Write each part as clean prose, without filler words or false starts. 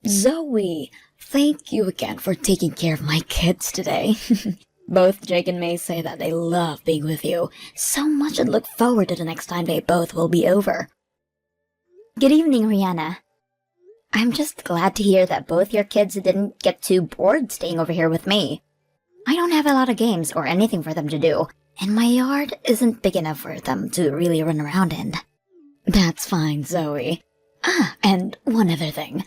Zoe, thank you again for taking care of my kids today. Both Jake and May say that they love being with you so much and look forward to the next time they both will be over. Good evening, Rihanna. I'm just glad to hear that both your kids didn't get too bored staying over here with me. I don't have a lot of games or anything for them to do, and my yard isn't big enough for them to really run around in. That's fine, Zoe. And one other thing.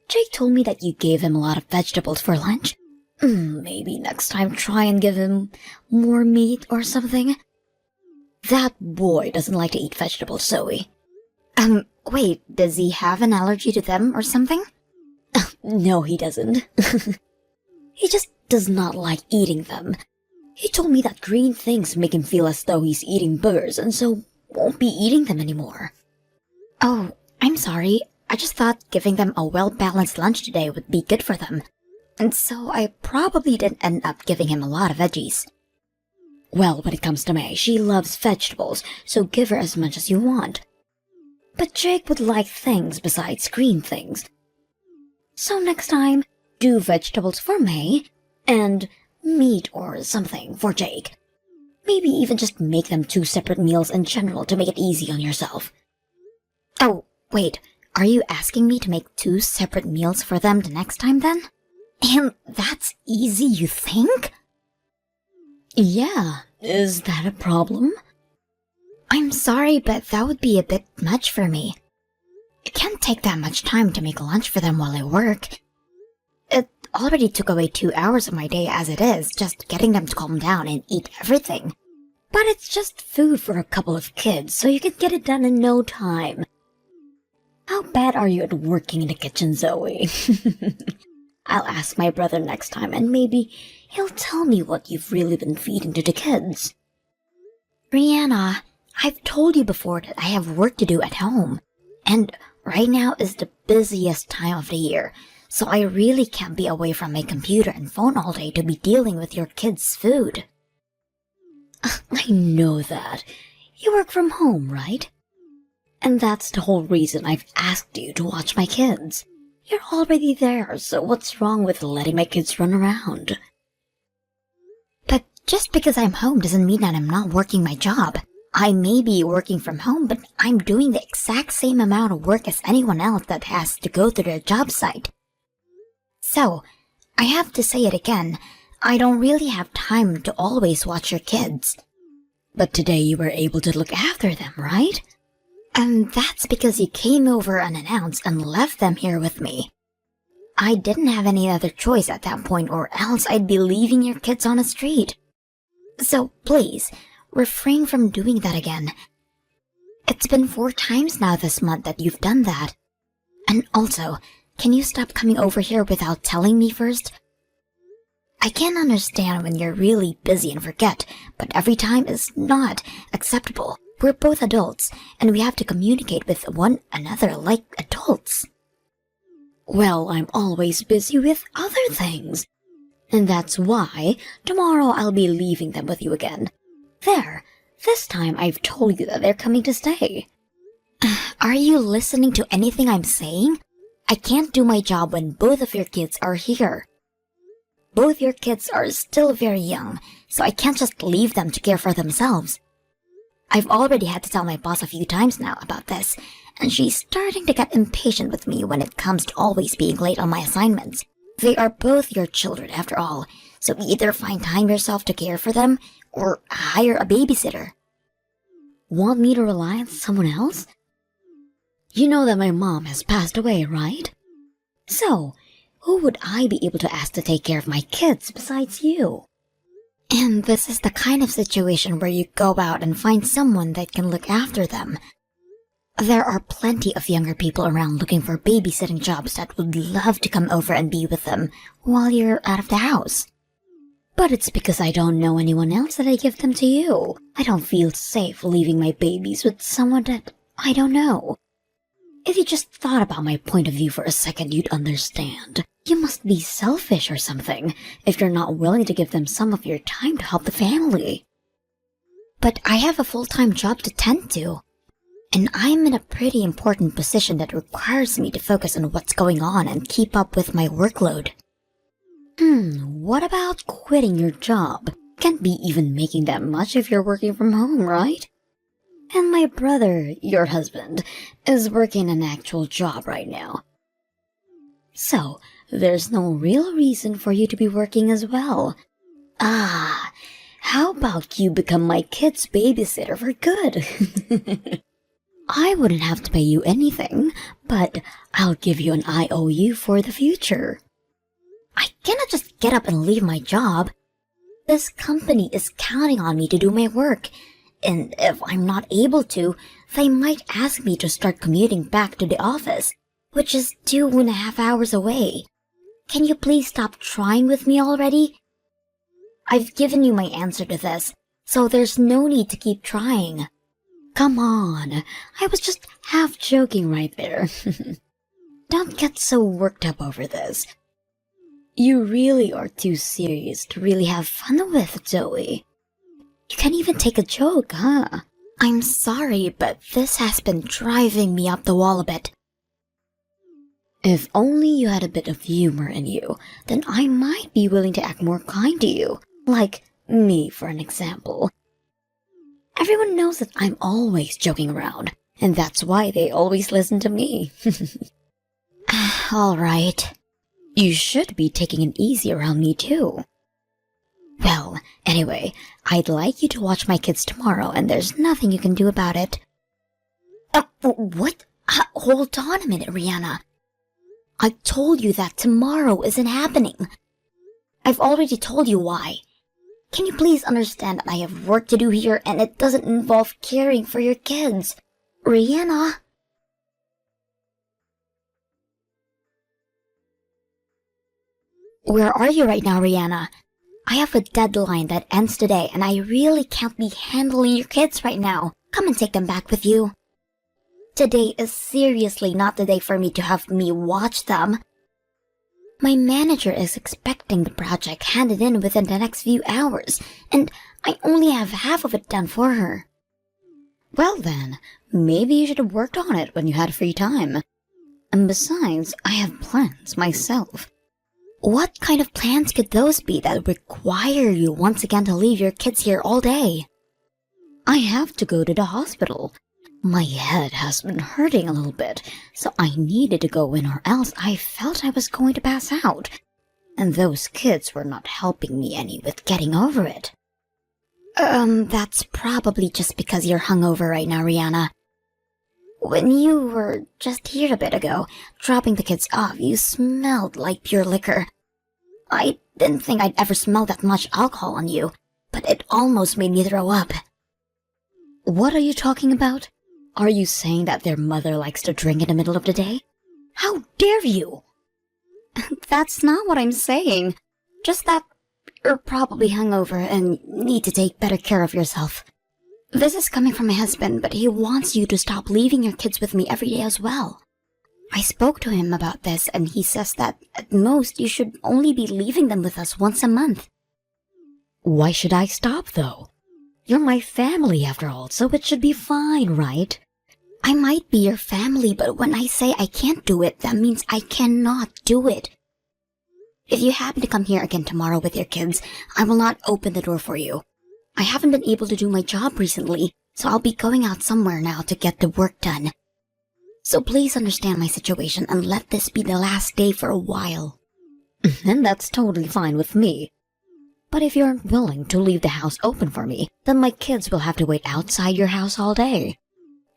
Jake told me that you gave him a lot of vegetables for lunch. Maybe next time try and give him more meat or something. That boy doesn't like to eat vegetables, Zoe. Wait, does he have an allergy to them or something? No, he doesn't. He just does not like eating them. He told me that green things make him feel as though he's eating boogers and so won't be eating them anymore. Oh, I'm sorry. I just thought giving them a well-balanced lunch today would be good for them. And so I probably didn't end up giving him a lot of veggies. Well, when it comes to May, she loves vegetables, so give her as much as you want. But Jake would like things besides green things. So next time, do vegetables for May, and meat or something for Jake. Maybe even just make them 2 separate meals in general to make it easy on yourself. Oh, wait, are you asking me to make 2 separate meals for them the next time then? And that's easy, you think? Yeah, is that a problem? I'm sorry, but that would be a bit much for me. It can't take that much time to make lunch for them while I work. It already took away 2 hours of my day as it is, just getting them to calm down and eat everything. But it's just food for a couple of kids, so you can get it done in no time. How bad are you at working in the kitchen, Zoe? I'll ask my brother next time, and maybe he'll tell me what you've really been feeding to the kids. Rihanna, I've told you before that I have work to do at home, and right now is the busiest time of the year, so I really can't be away from my computer and phone all day to be dealing with your kids' food. I know that. You work from home, right? And that's the whole reason I've asked you to watch my kids. You're already there, so what's wrong with letting my kids run around? But just because I'm home doesn't mean that I'm not working my job. I may be working from home, but I'm doing the exact same amount of work as anyone else that has to go to their job site. So, I have to say it again, I don't really have time to always watch your kids. But today you were able to look after them, right? And that's because you came over unannounced and left them here with me. I didn't have any other choice at that point, or else I'd be leaving your kids on the street. So please, refrain from doing that again. It's been 4 times now this month that you've done that. And also, can you stop coming over here without telling me first? I can understand when you're really busy and forget, but every time is not acceptable. We're both adults, and we have to communicate with one another like adults. Well, I'm always busy with other things. And that's why tomorrow I'll be leaving them with you again. There, this time I've told you that they're coming to stay. Are you listening to anything I'm saying? I can't do my job when both of your kids are here. Both your kids are still very young, so I can't just leave them to care for themselves. I've already had to tell my boss a few times now about this, and she's starting to get impatient with me when it comes to always being late on my assignments. They are both your children after all, so either find time yourself to care for them, or hire a babysitter. Want me to rely on someone else? You know that my mom has passed away, right? So, who would I be able to ask to take care of my kids besides you? And this is the kind of situation where you go out and find someone that can look after them. There are plenty of younger people around looking for babysitting jobs that would love to come over and be with them while you're out of the house. But it's because I don't know anyone else that I give them to you. I don't feel safe leaving my babies with someone that I don't know. If you just thought about my point of view for a second, you'd understand. You must be selfish or something if you're not willing to give them some of your time to help the family. But I have a full-time job to tend to. And I'm in a pretty important position that requires me to focus on what's going on and keep up with my workload. What about quitting your job? Can't be even making that much if you're working from home, right? And my brother, your husband, is working an actual job right now. So, there's no real reason for you to be working as well. How about you become my kid's babysitter for good? I wouldn't have to pay you anything, but I'll give you an IOU for the future. I cannot just get up and leave my job. This company is counting on me to do my work, and if I'm not able to, they might ask me to start commuting back to the office, which is 2.5 hours away. Can you please stop trying with me already? I've given you my answer to this, so there's no need to keep trying. Come on, I was just half joking right there. Don't get so worked up over this. You really are too serious to really have fun with, Zoe. You can't even take a joke, huh? I'm sorry, but this has been driving me up the wall a bit. If only you had a bit of humor in you, then I might be willing to act more kind to you. Like me, for an example. Everyone knows that I'm always joking around, and that's why they always listen to me. All right. You should be taking it easy around me too. Well, anyway, I'd like you to watch my kids tomorrow, and there's nothing you can do about it. What? Hold on a minute, Rihanna. I told you that tomorrow isn't happening. I've already told you why. Can you please understand that I have work to do here and it doesn't involve caring for your kids? Rihanna? Where are you right now, Rihanna? I have a deadline that ends today and I really can't be handling your kids right now. Come and take them back with you. Today is seriously not the day for me to have me watch them. My manager is expecting the project handed in within the next few hours, and I only have half of it done for her. Well then, maybe you should have worked on it when you had free time. And besides, I have plans myself. What kind of plans could those be that require you once again to leave your kids here all day? I have to go to the hospital. My head has been hurting a little bit, so I needed to go in or else I felt I was going to pass out. And those kids were not helping me any with getting over it. That's probably just because you're hungover right now, Rihanna. When you were just here a bit ago, dropping the kids off, you smelled like pure liquor. I didn't think I'd ever smell that much alcohol on you, but it almost made me throw up. What are you talking about? Are you saying that their mother likes to drink in the middle of the day? How dare you? That's not what I'm saying. Just that you're probably hungover and need to take better care of yourself. This is coming from my husband, but he wants you to stop leaving your kids with me every day as well. I spoke to him about this and he says that at most you should only be leaving them with us once a month. Why should I stop though? You're my family after all, so it should be fine, right? I might be your family, but when I say I can't do it, that means I cannot do it. If you happen to come here again tomorrow with your kids, I will not open the door for you. I haven't been able to do my job recently, so I'll be going out somewhere now to get the work done. So please understand my situation and let this be the last day for a while. And that's totally fine with me. But if you aren't willing to leave the house open for me, then my kids will have to wait outside your house all day.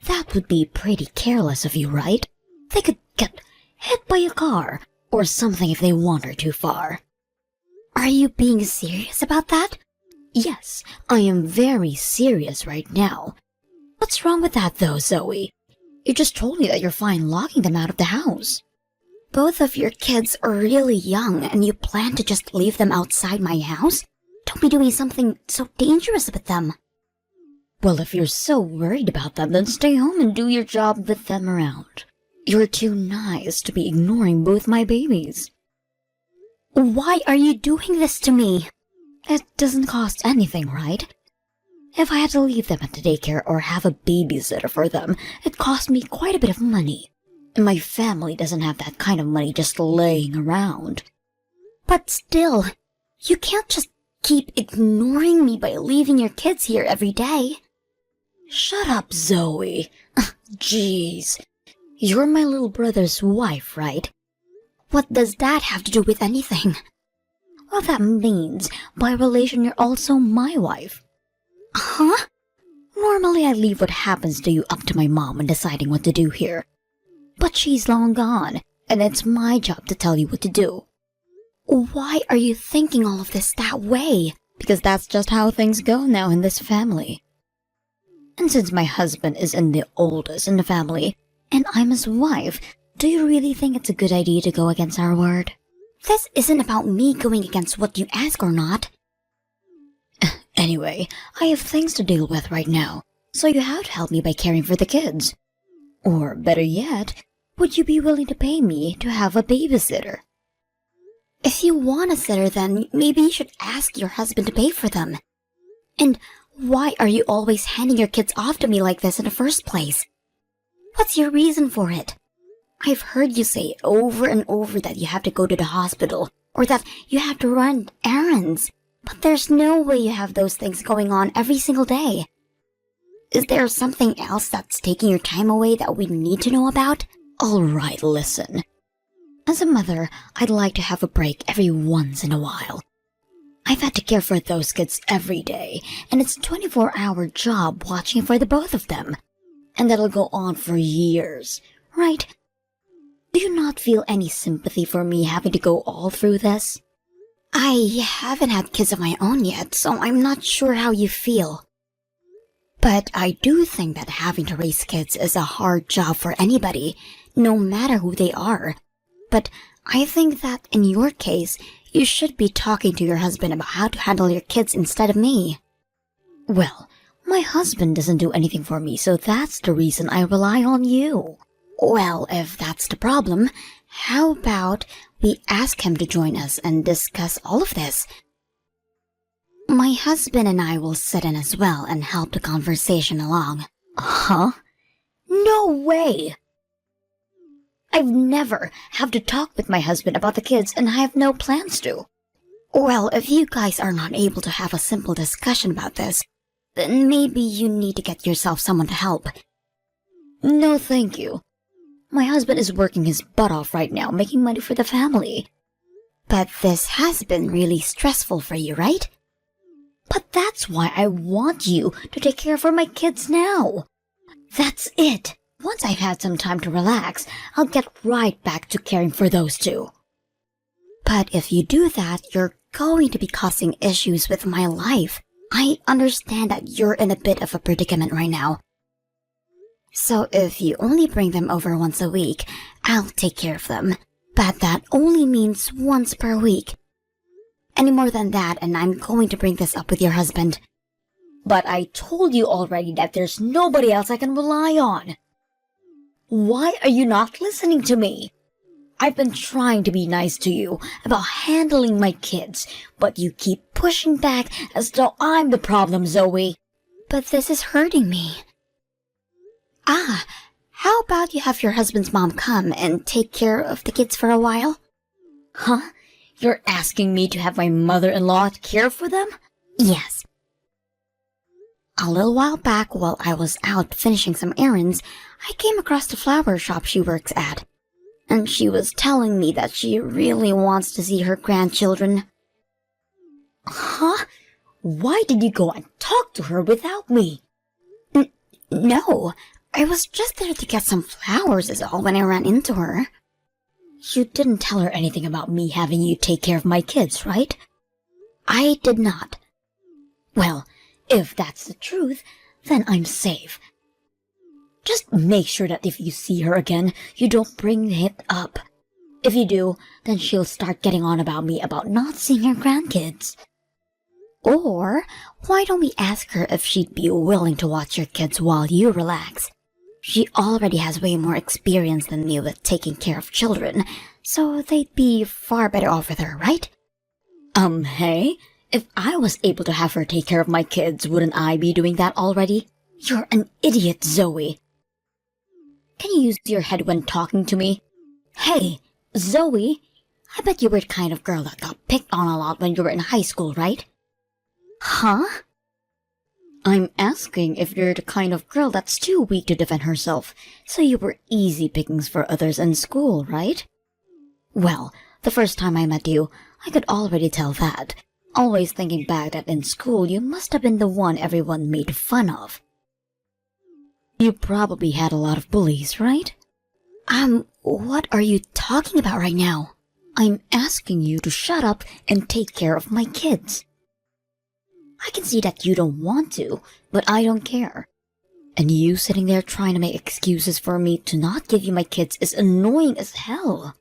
That would be pretty careless of you, right? They could get hit by a car or something if they wander too far. Are you being serious about that? Yes, I am very serious right now. What's wrong with that though, Zoe? You just told me that you're fine locking them out of the house. Both of your kids are really young and you plan to just leave them outside my house? Don't be doing something so dangerous with them. Well, if you're so worried about them, then stay home and do your job with them around. You're too nice to be ignoring both my babies. Why are you doing this to me? It doesn't cost anything, right? If I had to leave them at the daycare or have a babysitter for them, it cost me quite a bit of money. And my family doesn't have that kind of money just laying around. But still, you can't just keep ignoring me by leaving your kids here every day. Shut up, Zoe. Jeez. You're my little brother's wife, right? What does that have to do with anything? Well, that means, by relation, you're also my wife. Huh? Normally, I leave what happens to you up to my mom in deciding what to do here. But she's long gone, and it's my job to tell you what to do. Why are you thinking all of this that way? Because that's just how things go now in this family. And since my husband is the oldest in the family, and I'm his wife, do you really think it's a good idea to go against our word? This isn't about me going against what you ask or not. Anyway, I have things to deal with right now, so you have to help me by caring for the kids. Or better yet, would you be willing to pay me to have a babysitter? If you want a sitter, then maybe you should ask your husband to pay for them. And why are you always handing your kids off to me like this in the first place? What's your reason for it? I've heard you say over and over that you have to go to the hospital, or that you have to run errands. But there's no way you have those things going on every single day. Is there something else that's taking your time away that we need to know about? Alright, listen. As a mother, I'd like to have a break every once in a while. I've had to care for those kids every day, and it's a 24-hour job watching for the both of them. And that'll go on for years, right? Do you not feel any sympathy for me having to go all through this? I haven't had kids of my own yet, so I'm not sure how you feel. But I do think that having to raise kids is a hard job for anybody, no matter who they are. But I think that in your case, you should be talking to your husband about how to handle your kids instead of me. Well, my husband doesn't do anything for me, so that's the reason I rely on you. Well, if that's the problem, how about we ask him to join us and discuss all of this? My husband and I will sit in as well and help the conversation along. Huh? No way! I've never had to talk with my husband about the kids, and I have no plans to. Well, if you guys are not able to have a simple discussion about this, then maybe you need to get yourself someone to help. No, thank you. My husband is working his butt off right now, making money for the family. But this has been really stressful for you, right? But that's why I want you to take care for my kids now. That's it. Once I've had some time to relax, I'll get right back to caring for those two. But if you do that, you're going to be causing issues with my life. I understand that you're in a bit of a predicament right now. So if you only bring them over once a week, I'll take care of them. But that only means once per week. Any more than that, and I'm going to bring this up with your husband. But I told you already that there's nobody else I can rely on. Why are you not listening to me? I've been trying to be nice to you about handling my kids, but you keep pushing back as though I'm the problem, Zoe. But this is hurting me. How about you have your husband's mom come and take care of the kids for a while? Huh? You're asking me to have my mother-in-law care for them? Yes. A little while back, while I was out finishing some errands, I came across the flower shop she works at. And she was telling me that she really wants to see her grandchildren. Huh? Why did you go and talk to her without me? No, I was just there to get some flowers is all when I ran into her. You didn't tell her anything about me having you take care of my kids, right? I did not. Well, if that's the truth, then I'm safe. Just make sure that if you see her again, you don't bring it up. If you do, then she'll start getting on about me about not seeing her grandkids. Or, why don't we ask her if she'd be willing to watch your kids while you relax? She already has way more experience than me with taking care of children, so they'd be far better off with her, right? Hey? If I was able to have her take care of my kids, wouldn't I be doing that already? You're an idiot, Zoe. Can you use your head when talking to me? Hey, Zoe, I bet you were the kind of girl that got picked on a lot when you were in high school, right? Huh? I'm asking if you're the kind of girl that's too weak to defend herself, so you were easy pickings for others in school, right? Well, the first time I met you, I could already tell that. Always thinking back that in school you must have been the one everyone made fun of. You probably had a lot of bullies, right? What are you talking about right now? I'm asking you to shut up and take care of my kids. I can see that you don't want to, but I don't care. And you sitting there trying to make excuses for me to not give you my kids is annoying as hell.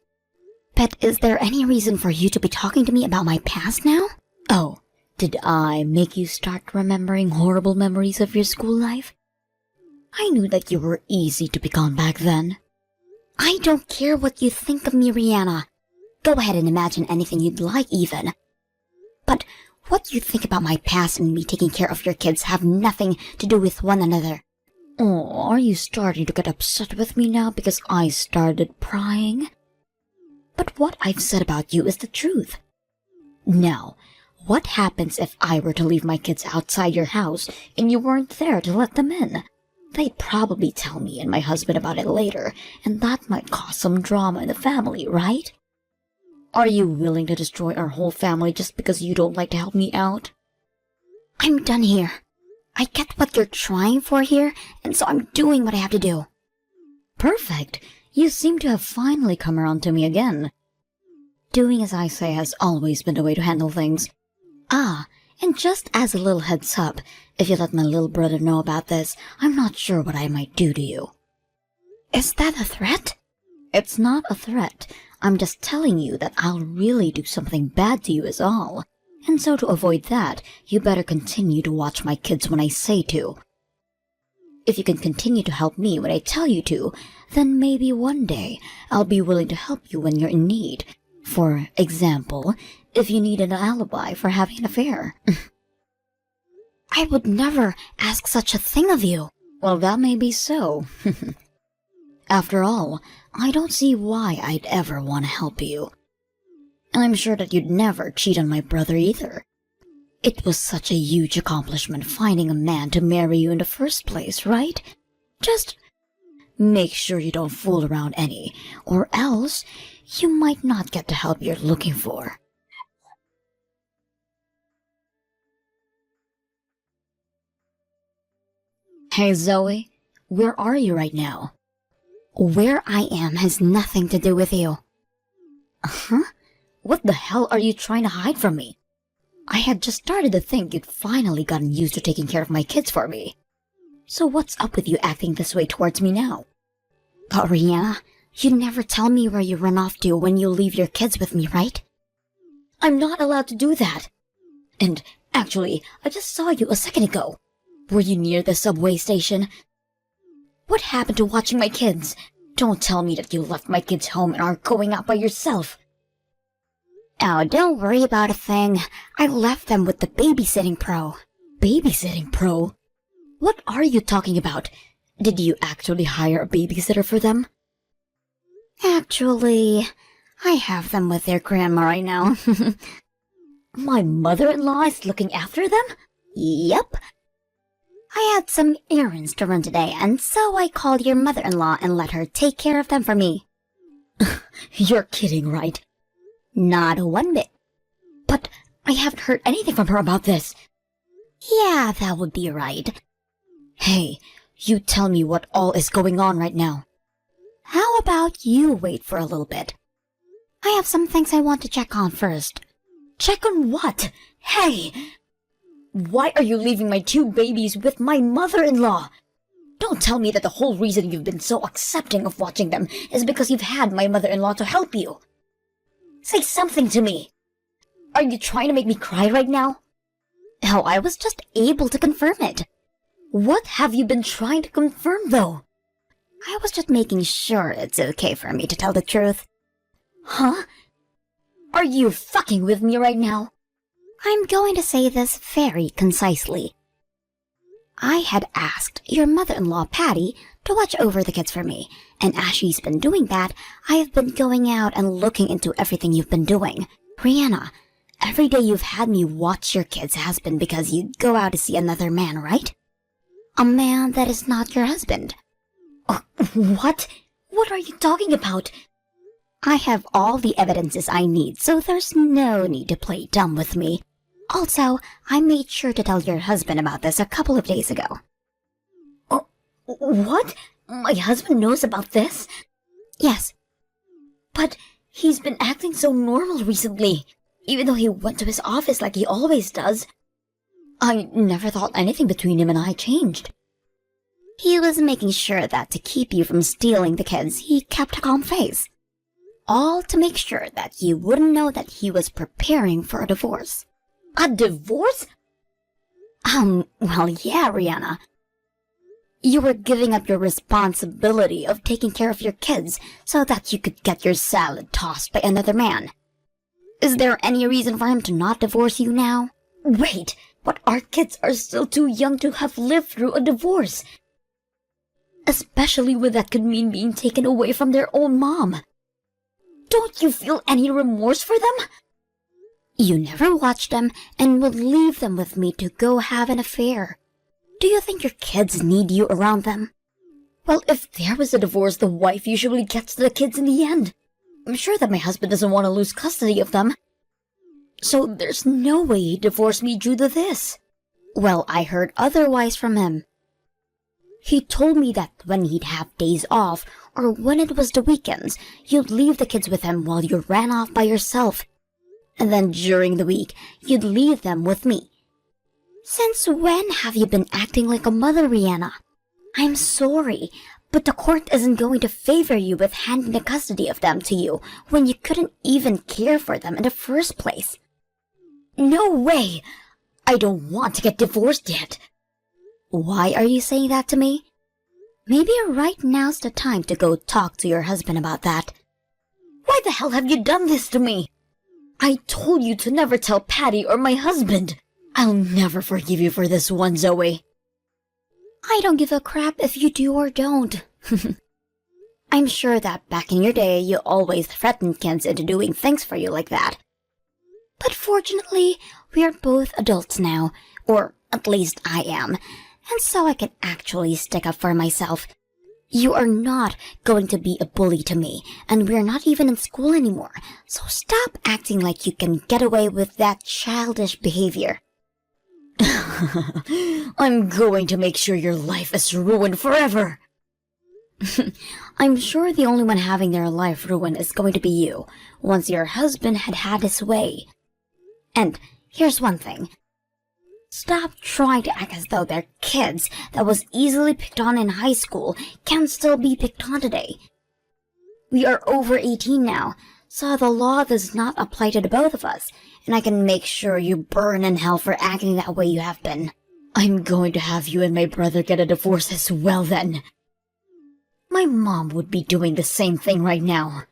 But is there any reason for you to be talking to me about my past now? Oh, did I make you start remembering horrible memories of your school life? I knew that you were easy to pick on back then. I don't care what you think of me, Rihanna. Go ahead and imagine anything you'd like even. But what you think about my past and me taking care of your kids have nothing to do with one another. Oh, are you starting to get upset with me now because I started prying? But what I've said about you is the truth. Now, what happens if I were to leave my kids outside your house and you weren't there to let them in? They'd probably tell me and my husband about it later, and that might cause some drama in the family, right? Are you willing to destroy our whole family just because you don't like to help me out? I'm done here. I get what you're trying for here, and so I'm doing what I have to do. Perfect. You seem to have finally come around to me again. Doing as I say has always been the way to handle things. Ah, and just as a little heads up, if you let my little brother know about this, I'm not sure what I might do to you. Is that a threat? It's not a threat. I'm just telling you that I'll really do something bad to you is all. And so to avoid that, you better continue to watch my kids when I say to. If you can continue to help me when I tell you to, then maybe one day I'll be willing to help you when you're in need. For example, if you need an alibi for having an affair. I would never ask such a thing of you. Well, that may be so. After all, I don't see why I'd ever want to help you. And I'm sure that you'd never cheat on my brother either. It was such a huge accomplishment finding a man to marry you in the first place, right? Just make sure you don't fool around any, or else you might not get the help you're looking for. Hey Zoe, where are you right now? Where I am has nothing to do with you. Huh? What the hell are you trying to hide from me? I had just started to think you'd finally gotten used to taking care of my kids for me. So what's up with you acting this way towards me now? But Rihanna, you never tell me where you run off to when you leave your kids with me, right? I'm not allowed to do that. And actually, I just saw you a second ago. Were you near the subway station? What happened to watching my kids? Don't tell me that you left my kids home and are going out by yourself. Oh, don't worry about a thing. I left them with the babysitting pro. Babysitting pro? What are you talking about? Did you actually hire a babysitter for them? Actually, I have them with their grandma right now. My mother-in-law is looking after them? Yep. I had some errands to run today, and so I called your mother-in-law and let her take care of them for me. You're kidding, right? Not one bit. But I haven't heard anything from her about this. Yeah, that would be right. Hey, you tell me what all is going on right now. How about you wait for a little bit? I have some things I want to check on first. Check on what? Hey! Why are you leaving my two babies with my mother-in-law? Don't tell me that the whole reason you've been so accepting of watching them is because you've had my mother-in-law to help you. Say something to me. Are you trying to make me cry right now? Oh, I was just able to confirm it. What have you been trying to confirm, though? I was just making sure it's okay for me to tell the truth. Huh? Are you fucking with me right now? I'm going to say this very concisely. I had asked your mother-in-law, Patty, to watch over the kids for me, and as she's been doing that, I have been going out and looking into everything you've been doing. Rihanna, every day you've had me watch your kids has been because you go out to see another man, right? A man that is not your husband. What? What are you talking about? I have all the evidences I need, so there's no need to play dumb with me. Also, I made sure to tell your husband about this a couple of days ago. Oh, what? My husband knows about this? Yes. But he's been acting so normal recently, even though he went to his office like he always does. I never thought anything between him and I changed. He was making sure that to keep you from stealing the kids, he kept a calm face. All to make sure that you wouldn't know that he was preparing for a divorce. A divorce? Well, yeah, Rihanna. You were giving up your responsibility of taking care of your kids so that you could get your salad tossed by another man. Is there any reason for him to not divorce you now? Wait, but our kids are still too young to have lived through a divorce. Especially when that could mean being taken away from their own mom. Don't you feel any remorse for them? You never watched them and would leave them with me to go have an affair. Do you think your kids need you around them? Well, if there was a divorce, the wife usually gets the kids in the end. I'm sure that my husband doesn't want to lose custody of them. So there's no way he'd divorce me due to this. Well, I heard otherwise from him. He told me that when he'd have days off, or when it was the weekends, you'd leave the kids with him while you ran off by yourself. And then during the week, you'd leave them with me. Since when have you been acting like a mother, Rihanna? I'm sorry, but the court isn't going to favor you with handing the custody of them to you when you couldn't even care for them in the first place. No way! I don't want to get divorced yet. Why are you saying that to me? Maybe right now's the time to go talk to your husband about that. Why the hell have you done this to me? I told you to never tell Patty or my husband. I'll never forgive you for this one, Zoe. I don't give a crap if you do or don't. I'm sure that back in your day you always threatened kids into doing things for you like that. But fortunately, we are both adults now, or at least I am, and so I can actually stick up for myself. You are not going to be a bully to me, and we're not even in school anymore, so stop acting like you can get away with that childish behavior. I'm going to make sure your life is ruined forever. I'm sure the only one having their life ruined is going to be you, once your husband had had his way. And here's one thing. Stop trying to act as though their kids that was easily picked on in high school can still be picked on today. We are over 18 now, so the law does not apply to the both of us, and I can make sure you burn in hell for acting that way you have been. I'm going to have you and my brother get a divorce as well then. My mom would be doing the same thing right now.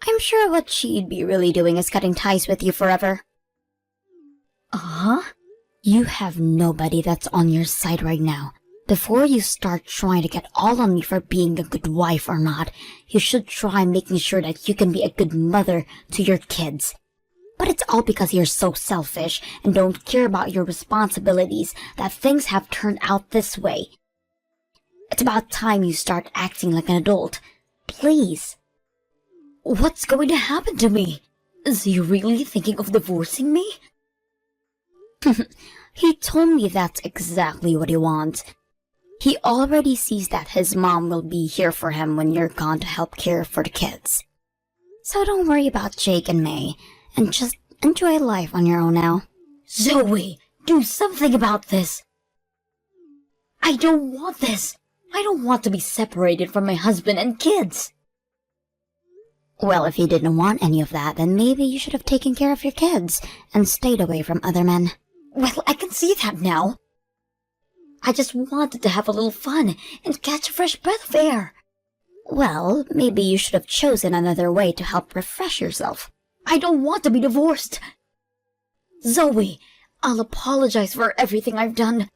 I'm sure what she'd be really doing is cutting ties with you forever. Uh-huh? You have nobody that's on your side right now. Before you start trying to get all on me for being a good wife or not, you should try making sure that you can be a good mother to your kids. But it's all because you're so selfish and don't care about your responsibilities that things have turned out this way. It's about time you start acting like an adult. Please. What's going to happen to me? Is he really thinking of divorcing me? He told me that's exactly what he wants. He already sees that his mom will be here for him when you're gone to help care for the kids. So don't worry about Jake and May, and just enjoy life on your own now. Zoe, do something about this. I don't want this. I don't want to be separated from my husband and kids. Well, if you didn't want any of that, then maybe you should have taken care of your kids and stayed away from other men. Well, I can see that now. I just wanted to have a little fun and catch a fresh breath of air. Well, maybe you should have chosen another way to help refresh yourself. I don't want to be divorced. Zoe, I'll apologize for everything I've done.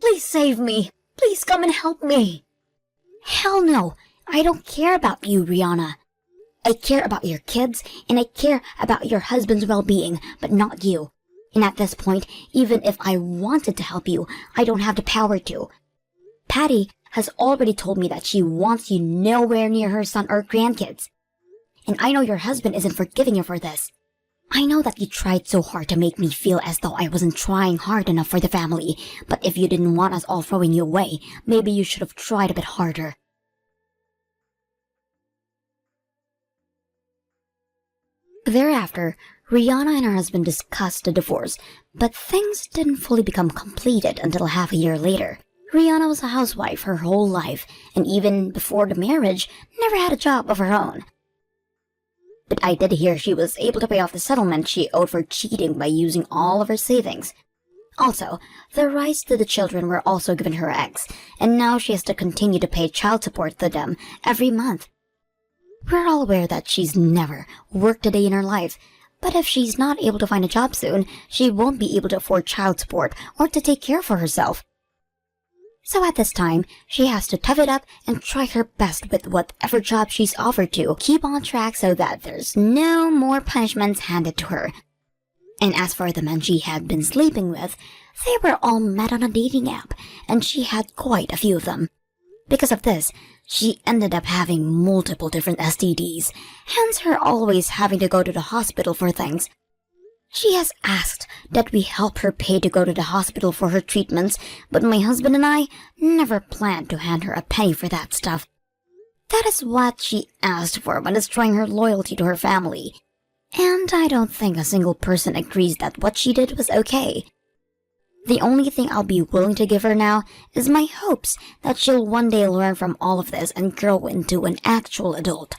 Please save me. Please come and help me. Hell no, I don't care about you, Rihanna. I care about your kids, and I care about your husband's well-being, but not you. And at this point, even if I wanted to help you, I don't have the power to. Patty has already told me that she wants you nowhere near her son or grandkids. And I know your husband isn't forgiving you for this. I know that you tried so hard to make me feel as though I wasn't trying hard enough for the family, but if you didn't want us all throwing you away, maybe you should have tried a bit harder. Thereafter, Rihanna and her husband discussed the divorce, but things didn't fully become completed until half a year later. Rihanna was a housewife her whole life, and even before the marriage, never had a job of her own. But I did hear she was able to pay off the settlement she owed for cheating by using all of her savings. Also, the rights to the children were also given her ex, and now she has to continue to pay child support to them every month. We're all aware that she's never worked a day in her life, but if she's not able to find a job soon, she won't be able to afford child support or to take care for herself. So at this time, she has to tough it up and try her best with whatever job she's offered to keep on track so that there's no more punishments handed to her. And as for the men she had been sleeping with, they were all met on a dating app, and she had quite a few of them. Because of this, she ended up having multiple different STDs, hence her always having to go to the hospital for things. She has asked that we help her pay to go to the hospital for her treatments, but my husband and I never planned to hand her a penny for that stuff. That is what she asked for when destroying her loyalty to her family. And I don't think a single person agrees that what she did was okay. The only thing I'll be willing to give her now is my hopes that she'll one day learn from all of this and grow into an actual adult.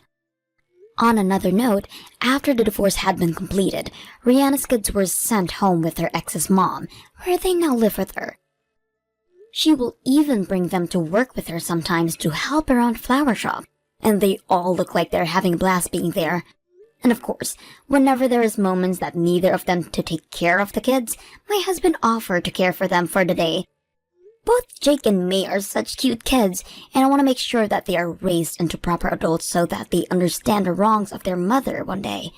On another note, after the divorce had been completed, Rihanna's kids were sent home with her ex's mom, where they now live with her. She will even bring them to work with her sometimes to help around flower shop, and they all look like they're having a blast being there. And of course, whenever there is moments that neither of them to take care of the kids, my husband offered to care for them for the day. Both Jake and May are such cute kids, and I want to make sure that they are raised into proper adults so that they understand the wrongs of their mother one day.